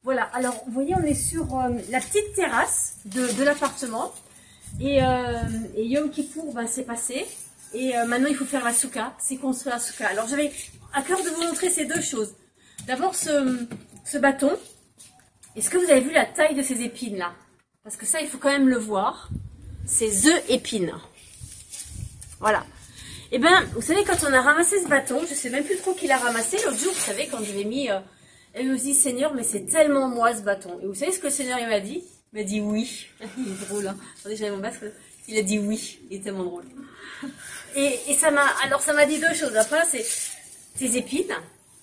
Voilà, alors vous voyez, on est sur la petite terrasse de l'appartement. Et Yom Kippour, ben, c'est passé. Et maintenant, il faut faire la souka, c'est construire la souka. Alors, j'avais à cœur de vous montrer ces deux choses. D'abord, ce bâton. Est-ce que vous avez vu la taille de ces épines là? Parce que ça, il faut quand même le voir. Ces épines. Voilà. Et ben, vous savez, quand on a ramassé ce bâton, je sais même plus trop qui l'a ramassé. L'autre jour, vous savez, quand je l'ai mis, elle me dit, Seigneur, mais c'est tellement moi ce bâton. Et vous savez ce que le Seigneur il m'a dit? Il m'a dit oui. Il est drôle, hein. Attendez, j'avais mon masque. Il a dit oui. Il est tellement drôle. Et ça m'a dit deux choses. La première, c'est tes épines.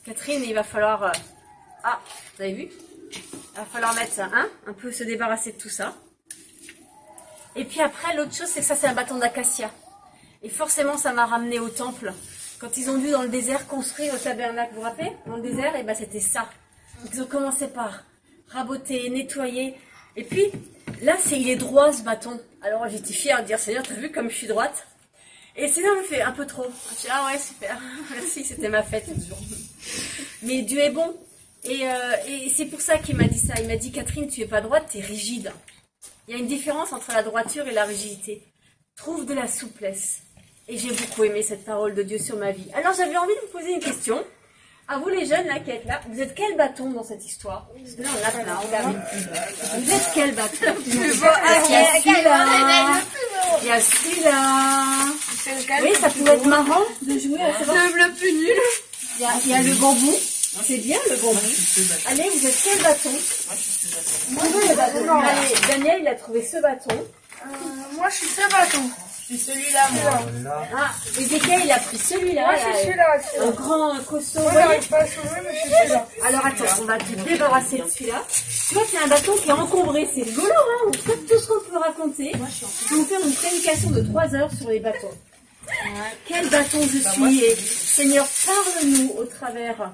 Catherine, il va falloir, ah, vous avez vu? Il va falloir mettre ça, hein, un peu se débarrasser de tout ça. Et puis après, l'autre chose, c'est que ça, c'est un bâton d'acacia. Et forcément, ça m'a ramené au temple. Quand ils ont dû dans le désert construire le tabernacle, vous vous rappelez? Dans le désert, et ben c'était ça. Donc ils ont commencé par raboter, nettoyer. Et puis, là, il est droit ce bâton. Alors j'étais fière de dire, Seigneur, t'as vu comme je suis droite? Et le Seigneur me fait un peu trop. Je dis, ah ouais, super, merci, c'était ma fête le jour. Mais Dieu est bon. Et c'est pour ça qu'il m'a dit ça. Il m'a dit, Catherine, tu es pas droite, tu es rigide. Il y a une différence entre la droiture et la rigidité. Trouve de la souplesse. Et j'ai beaucoup aimé cette parole de Dieu sur ma vie. Alors j'avais envie de vous poser une question. À vous les jeunes là qui êtes là, vous êtes quel bâton dans cette histoire? Parce que là on a plein, regardez. Vous êtes quel bâton? Il y a celui-là. Il y a celui-là. Oui, ça pourrait être marrant de jouer à ce bâton. Le plus nul. Il y a le bambou. C'est bien le bambou. Allez, vous êtes quel bâton? Moi je suis ce bâton. Allez, Daniel il a trouvé ce bâton. Moi je suis ce bâton. Je suis celui-là, moi. Ah, Ezekiel, il a pris celui-là. Moi, je suis celui-là. Un grand costaud. Moi, j'arrive pas à sauver, mais je suis celui-là. Alors, attends, on va te débarrasser de celui-là. Tu vois, c'est un bâton qui est encombré. C'est rigolo, hein. On fait tout ce qu'on peut raconter. Je vais vous faire une prédication de 3 heures sur les bâtons. Quel bâton je suis. Et Seigneur, parle-nous au travers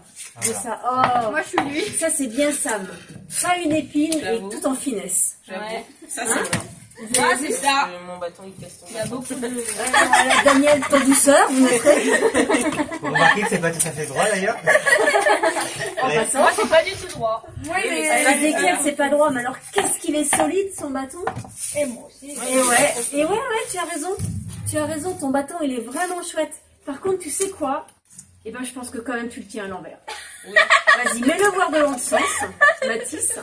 de ça. Oh, moi, je suis lui. Ça, c'est bien Sam. Pas une épine et tout en finesse. Ouais. Ça, c'est vrai. Ah, c'est ça. Mon bâton, il casse ton. Il y a beaucoup de... Daniel, ta douceur, vous noterez. Vous remarquez que c'est pas tout à fait droit d'ailleurs. Moi, c'est pas du tout droit. Moi, il est... Ezekiel, c'est pas droit, mais alors qu'est-ce qu'il est solide son bâton? Et moi aussi. Et ouais, tu as raison. Tu as raison, ton bâton, il est vraiment chouette. Par contre, tu sais quoi? Eh ben, je pense que quand même, tu le tiens à l'envers. Oui. Vas-y, mets-le voir de l'autre sens, Mathis.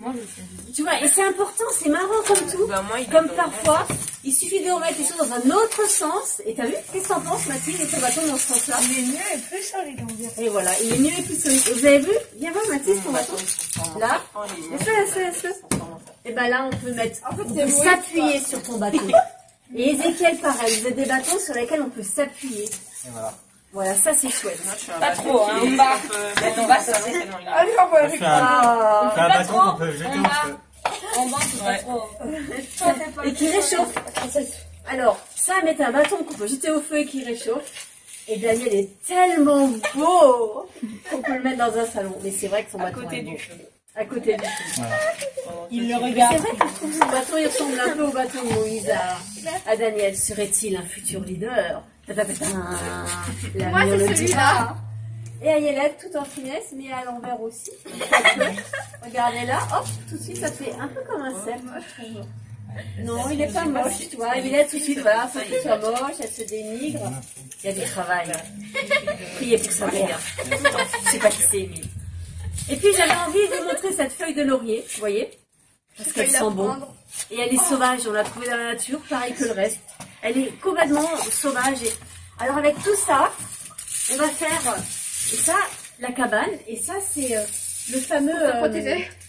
Moi, je sais. Tu vois, et c'est important, c'est marrant comme tout. Bah, moi, comme parfois, il suffit de remettre les choses dans un autre sens. Et t'as vu? Qu'est-ce que t'en penses, Mathis, de ton bâton dans ce sens-là? Il est mieux et plus solide, on dirait. Et voilà, il est mieux et plus solide. Et vous avez vu? Viens voir, Mathis, ton bâton. Là. Laisse-le. Et ben là, on peut mettre, on peut s'appuyer sur ton bâton. Et Ezekiel, pareil, vous avez des bâtons sur lesquels on peut s'appuyer. Et voilà. Voilà, ça c'est chouette. Moi, je suis un Pas bâton trop, hein, qui on va. mettre en bas, ça va tellement il est. Allez, on va Je fais un bâton qu'on peut jeter au feu. En bas, c'est pas trop. Et qui réchauffe. Alors, ça, mettre un bâton qu'on peut jeter au feu et qui réchauffe. Et Daniel est tellement beau qu'on peut le mettre dans un salon. Mais c'est vrai que son bâton est beau. À côté du feu. Voilà. Il le regarde. C'est vrai que je trouve que son bâton, il ressemble un peu au bâton de Moïse à Daniel. Serait-il un futur leader? Moi, c'est celui-là. Et Ayelette, tout en finesse, mais à l'envers aussi. Regardez là, hop, tout de suite, ça fait un peu comme un cercle, je trouve. Non, il n'est pas moche, tu vois. Ayelette, tout de suite, voilà, faut qu'il soit moche, elle se dénigre. Il y a du travail. Priez pour sa mère. Je sais pas qui c'est, mais... Et puis, j'avais envie de vous montrer cette feuille de laurier, vous voyez? Parce qu'elle sent bon. Et elle est sauvage, on l'a trouvée dans la nature, pareil que le reste. Elle est complètement sauvage. Et... Alors, avec tout ça, on va faire... Et ça, la cabane, et ça, c'est le fameux...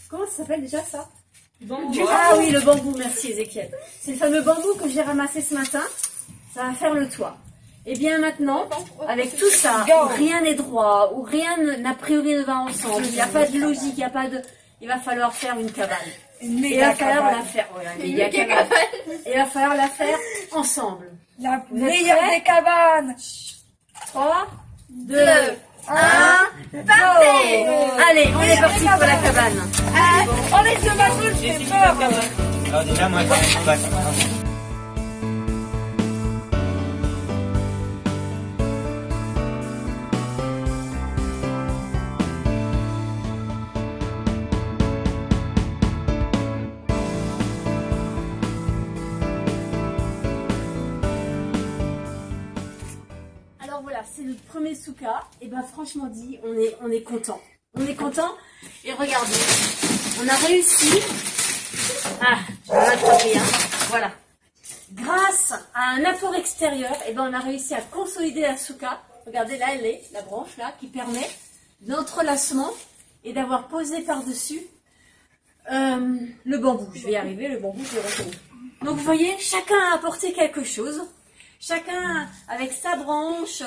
comment ça s'appelle déjà, ça? Bambou. Ah oui, le bambou, merci Ezekiel. C'est le fameux bambou que j'ai ramassé ce matin. Ça va faire le toit. Et bien maintenant, avec tout ça, où rien n'est droit, où rien n'a priori ne va ensemble, il n'y a pas de logique, il n'y a pas de... Il va falloir faire une cabane. Il va falloir la faire... Ouais, une méga cabane. Et il va falloir la faire ensemble. La meilleure des cabanes. 3, 2, 1, partez! Allez, on est parti pour la cabane. On laisse le bateau, je fais peur. Alors déjà, moi, j'ai un bâton. c'est notre premier souka. Et ben franchement dit, on est content. On est content. Et regardez, on a réussi. Ah, je vais m'attraper, hein. Voilà. Grâce à un apport extérieur, et ben on a réussi à consolider la souka. Regardez, là elle est, la branche là, qui permet l'entrelacement et d'avoir posé par-dessus le bambou. Je vais y arriver, le bambou, je l'ai retenu. Donc vous voyez, chacun a apporté quelque chose. Chacun avec sa branche,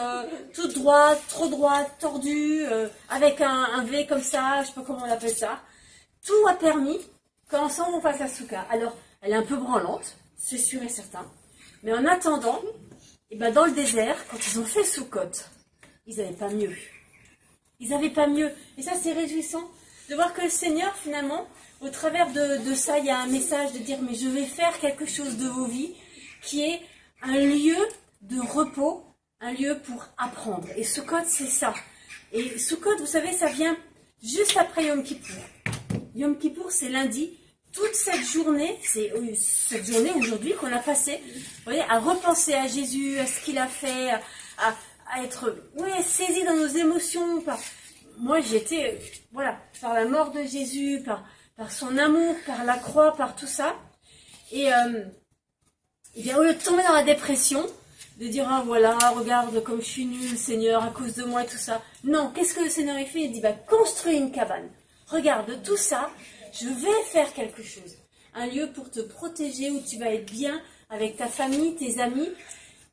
toute droite, trop droite, tordue, avec un V comme ça, je sais pas comment on appelle ça. Tout a permis qu'ensemble on fasse la souka. Alors, elle est un peu branlante, c'est sûr et certain. Mais en attendant, et ben dans le désert, quand ils ont fait Soukot, ils n'avaient pas mieux. Ils n'avaient pas mieux. Et ça, c'est réjouissant de voir que le Seigneur, finalement, au travers de ça, il y a un message de dire, mais je vais faire quelque chose de vos vies qui est un lieu de repos, un lieu pour apprendre. Et Soukot, c'est ça. Et Soukot, vous savez, ça vient juste après Yom Kippour. Yom Kippour, c'est lundi. Toute cette journée, c'est cette journée aujourd'hui qu'on a passée, vous voyez, à repenser à Jésus, à ce qu'il a fait, à être saisi dans nos émotions. Moi, j'étais, voilà, par la mort de Jésus, par son amour, par la croix, par tout ça. Et bien, au lieu de tomber dans la dépression, de dire, ah voilà, regarde comme je suis nulle, Seigneur, à cause de moi et tout ça. Non, qu'est-ce que le Seigneur a fait? Il dit, bah, construis une cabane. Regarde, tout ça, je vais faire quelque chose. Un lieu pour te protéger, où tu vas être bien avec ta famille, tes amis.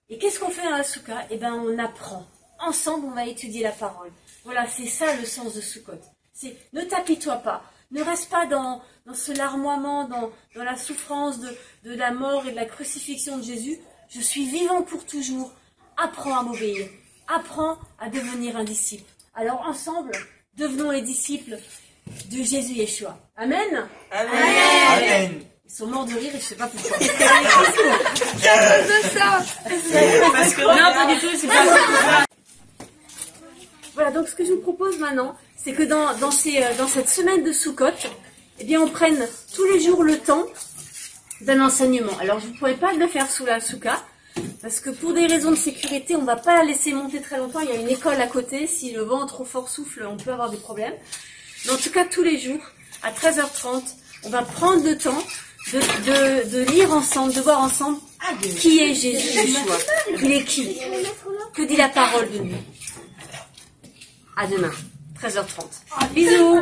Et qu'est-ce qu'on fait dans la souka? Eh bien, on apprend. Ensemble, on va étudier la parole. Voilà, c'est ça le sens de Soukot. C'est ne t'apitoie pas. Ne reste pas dans ce larmoiement, dans la souffrance de la mort et de la crucifixion de Jésus. Je suis vivant pour toujours. Apprends à m'obéir. Apprends à devenir un disciple. Alors, ensemble, devenons les disciples de Jésus Yeshua. Amen. Amen. Amen. Ils sont morts de rire et je ne sais pas pourquoi. Parce que non, pas du tout, c'est pas ça. Voilà, donc ce que je vous propose maintenant, c'est que dans cette semaine de Soukot, eh bien, on prenne tous les jours le temps d'un enseignement. Alors, je ne pourrais pas le faire sous la souka, parce que pour des raisons de sécurité, on ne va pas la laisser monter très longtemps. Il y a une école à côté. Si le vent trop fort souffle, on peut avoir des problèmes. Mais en tout cas, tous les jours, à 13h30, on va prendre le temps de lire ensemble, de voir ensemble qui est Jésus Yeshua. Il est qui? Que dit la parole de lui? À demain, 13h30. Bisous.